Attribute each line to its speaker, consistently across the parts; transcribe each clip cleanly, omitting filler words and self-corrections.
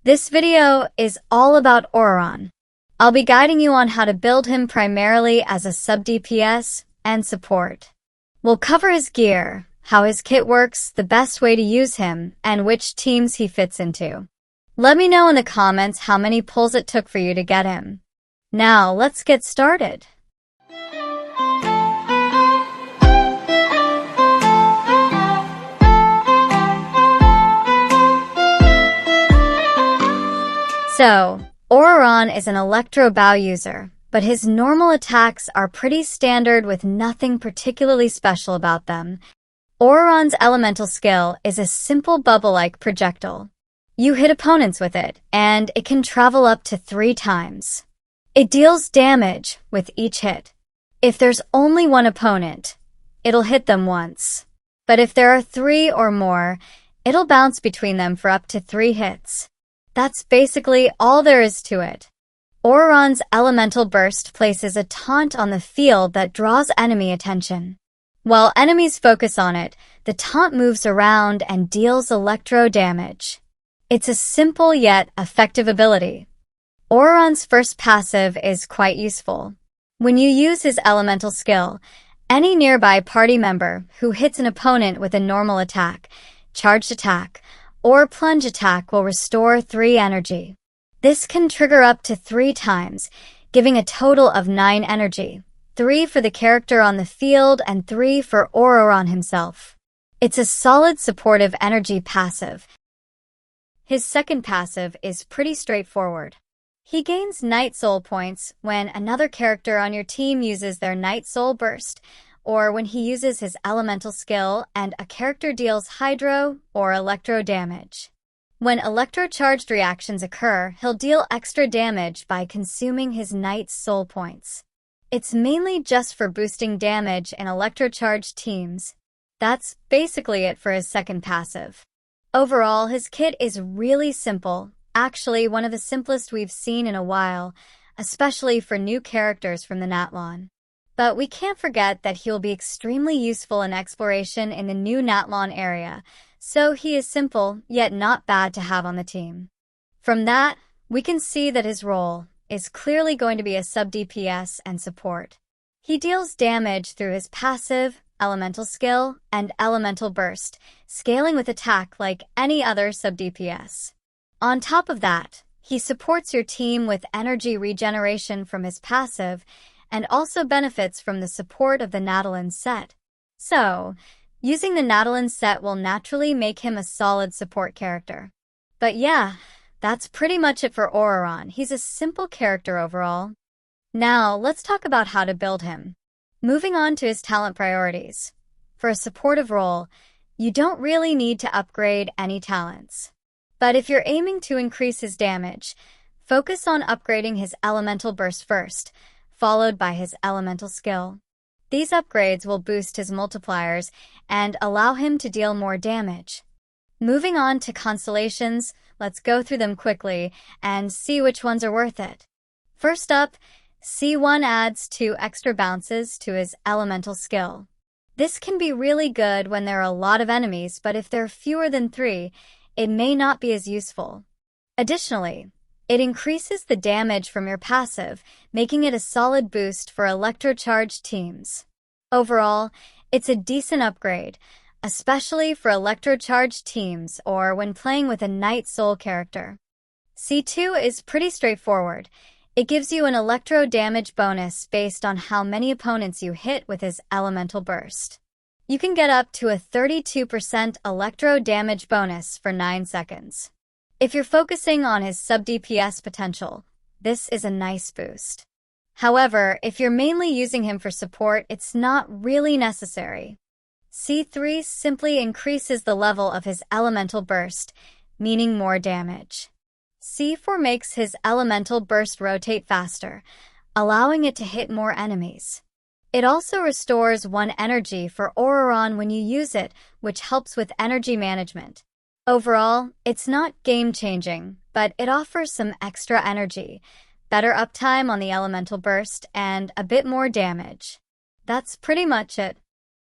Speaker 1: This video is all about Ororon. I'll be guiding you on how to build him primarily as a sub DPS and support. We'll cover his gear, how his kit works, the best way to use him, and which teams he fits into. Let me know in the comments how many pulls it took for you to get him. Now, let's get started. So, Ororon is an electro bow user, but his normal attacks are pretty standard with nothing particularly special about them. Ororon's elemental skill is a simple bubble-like projectile. You hit opponents with it, and it can travel up to 3 times. It deals damage with each hit. If there's only one opponent, it'll hit them once. But if there are 3 or more, it'll bounce between them for up to 3 hits. That's basically all there is to it. Ororon's elemental burst places a taunt on the field that draws enemy attention. While enemies focus on it, the taunt moves around and deals electro damage. It's a simple yet effective ability. Ororon's first passive is quite useful. When you use his elemental skill, any nearby party member who hits an opponent with a normal attack, charged attack, or plunge attack will restore 3 energy. This can trigger up to 3 times, giving a total of 9 energy, 3 for the character on the field and 3 for Ororon himself. It's a solid supportive energy passive. His second passive is pretty straightforward. He gains Night Soul points when another character on your team uses their Night Soul burst, or when he uses his elemental skill and a character deals hydro or electro damage. When electro-charged reactions occur, he'll deal extra damage by consuming his Night Soul points. It's mainly just for boosting damage in electro-charged teams. That's basically it for his second passive. Overall, his kit is really simple, actually one of the simplest we've seen in a while, especially for new characters from the Natlan. But we can't forget that he'll be extremely useful in exploration in the new Natlan area, so he is simple, yet not bad to have on the team. From that, we can see that his role is clearly going to be a sub DPS and support. He deals damage through his passive, elemental skill, and elemental burst, scaling with attack like any other sub DPS. On top of that, he supports your team with energy regeneration from his passive, and also benefits from the support of the Natlan set. So, using the Natlan set will naturally make him a solid support character. But yeah, that's pretty much it for Ororon. He's a simple character overall. Now, let's talk about how to build him. Moving on to his talent priorities. For a supportive role, you don't really need to upgrade any talents. But if you're aiming to increase his damage, focus on upgrading his elemental burst first, followed by his elemental skill. These upgrades will boost his multipliers and allow him to deal more damage. Moving on to constellations, let's go through them quickly and see which ones are worth it. First up, C1 adds 2 extra bounces to his elemental skill. This can be really good when there are a lot of enemies, but if there are fewer than 3, it may not be as useful. Additionally, it increases the damage from your passive, making it a solid boost for electro-charged teams. Overall, it's a decent upgrade, especially for electro-charged teams or when playing with a Night Soul character. C2 is pretty straightforward. It gives you an electro damage bonus based on how many opponents you hit with his elemental burst. You can get up to a 32% electro damage bonus for 9 seconds. If you're focusing on his sub DPS potential, this is a nice boost. However, if you're mainly using him for support, it's not really necessary. C3 simply increases the level of his elemental burst, meaning more damage. C4 makes his elemental burst rotate faster, allowing it to hit more enemies. It also restores 1 energy for Ororon when you use it, which helps with energy management. Overall, it's not game-changing, but it offers some extra energy, better uptime on the elemental burst, and a bit more damage. That's pretty much it.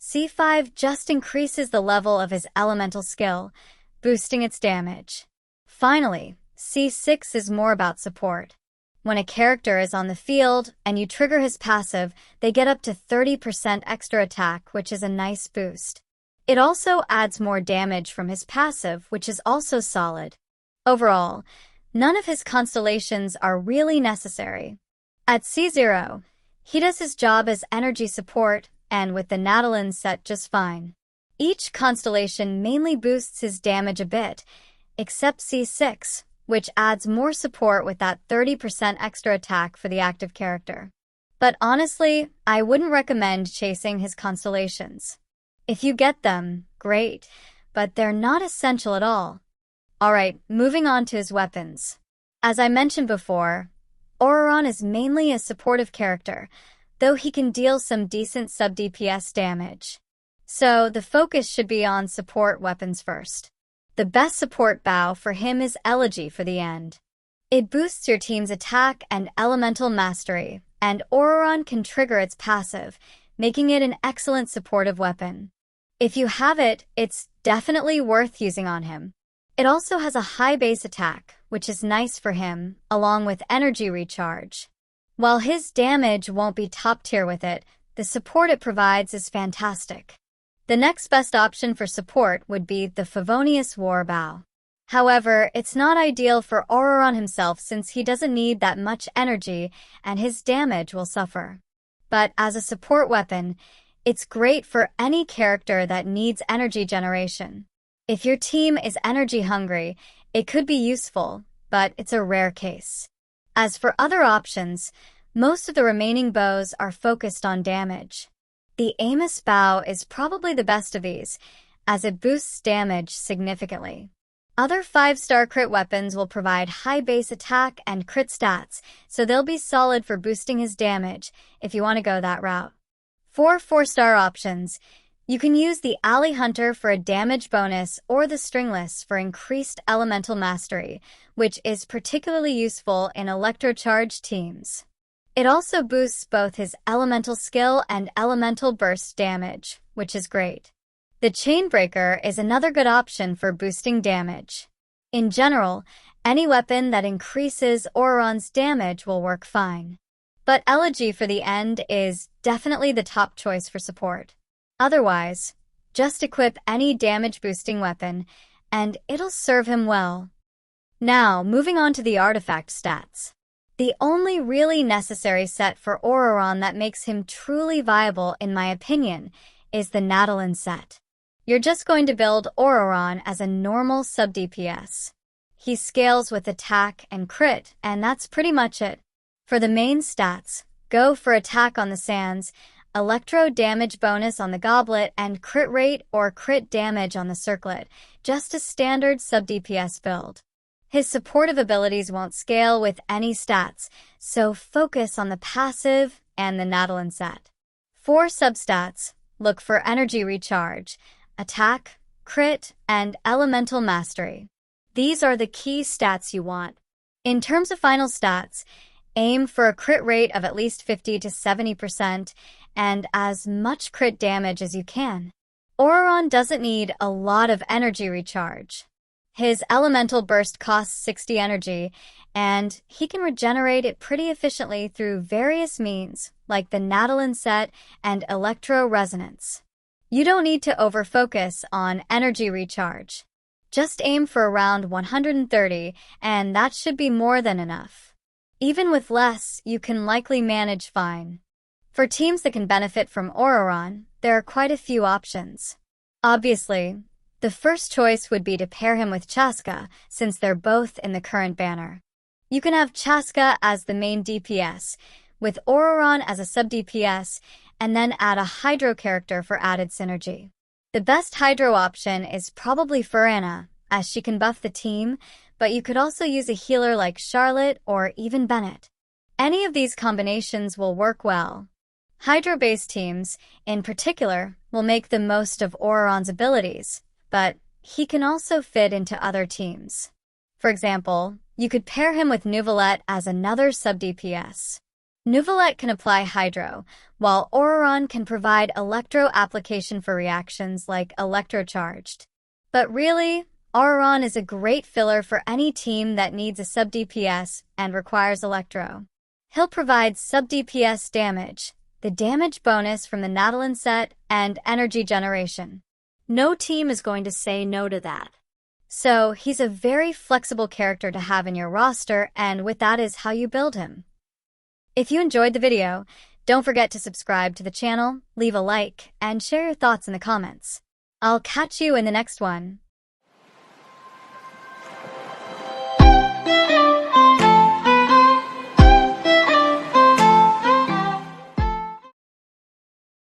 Speaker 1: C5 just increases the level of his elemental skill, boosting its damage. Finally, C6 is more about support. When a character is on the field and you trigger his passive, they get up to 30% extra attack, which is a nice boost. It also adds more damage from his passive, which is also solid. Overall, none of his constellations are really necessary. At C0, he does his job as energy support, and with the 𝐜𝐴𝐷𝐴𝐷 set just fine. Each constellation mainly boosts his damage a bit, except C6, which adds more support with that 30% extra attack for the active character. But honestly, I wouldn't recommend chasing his constellations. If you get them, great, but they're not essential at all. Alright, moving on to his weapons. As I mentioned before, Ororon is mainly a supportive character, though he can deal some decent sub-DPS damage. So the focus should be on support weapons first. The best support bow for him is Elegy for the end. It boosts your team's attack and elemental mastery, and Ororon can trigger its passive, making it an excellent supportive weapon. If you have it, it's definitely worth using on him. It also has a high base attack, which is nice for him, along with energy recharge. While his damage won't be top tier with it, the support it provides is fantastic. The next best option for support would be the Favonius War Bow. However, it's not ideal for Ororon himself since he doesn't need that much energy and his damage will suffer. But as a support weapon, it's great for any character that needs energy generation. If your team is energy hungry, it could be useful, but it's a rare case. As for other options, most of the remaining bows are focused on damage. The Amos bow is probably the best of these, as it boosts damage significantly. Other 5-star crit weapons will provide high base attack and crit stats, so they'll be solid for boosting his damage if you want to go that route. For 4-star options, you can use the Alley Hunter for a damage bonus or the Stringless for increased elemental mastery, which is particularly useful in electrocharged teams. It also boosts both his elemental skill and elemental burst damage, which is great. The Chainbreaker is another good option for boosting damage. In general, any weapon that increases Ororon's damage will work fine. But Elegy for the end is definitely the top choice for support. Otherwise, just equip any damage-boosting weapon, and it'll serve him well. Now, moving on to the artifact stats. The only really necessary set for Ororon that makes him truly viable, in my opinion, is the 𝐜𝐴𝐷𝐴𝐷 set. You're just going to build Ororon as a normal sub-DPS. He scales with attack and crit, and that's pretty much it. For the main stats, go for attack on the sands, electro damage bonus on the goblet, and crit rate or crit damage on the circlet, just a standard sub-DPS build. His supportive abilities won't scale with any stats, so focus on the passive and the 𝐜𝐴𝐷𝐴𝐷 set. For substats, look for energy recharge, attack, crit, and elemental mastery. These are the key stats you want. In terms of final stats, aim for a crit rate of at least 50 to 70% and as much crit damage as you can. Ororon doesn't need a lot of energy recharge. His elemental burst costs 60 energy, and he can regenerate it pretty efficiently through various means, like the 𝐜𝐴𝐷𝐴𝐷 set and electro resonance. You don't need to overfocus on energy recharge. Just aim for around 130, and that should be more than enough. Even with less, you can likely manage fine. For teams that can benefit from Ororon, there are quite a few options. Obviously, the first choice would be to pair him with 𝐤𝐴𝐴𝐷, since they're both in the current banner. You can have 𝐤𝐴𝐴𝐷 as the main DPS, with Ororon as a sub-DPS, and then add a Hydro character for added synergy. The best Hydro option is probably Furana, as she can buff the team, but you could also use a healer like Charlotte or even Bennett. Any of these combinations will work well. Hydro-based teams, in particular, will make the most of Ororon's abilities, but he can also fit into other teams. For example, you could pair him with Neuvillette as another sub-DPS. Neuvillette can apply Hydro, while Ororon can provide Electro application for reactions like Electrocharged. But really, Ororon is a great filler for any team that needs a sub-DPS and requires Electro. He'll provide sub-DPS damage, the damage bonus from the Nadalin set, and energy generation. No team is going to say no to that. So, he's a very flexible character to have in your roster, and with that is how you build him. If you enjoyed the video, don't forget to subscribe to the channel, leave a like, and share your thoughts in the comments. I'll catch you in the next one.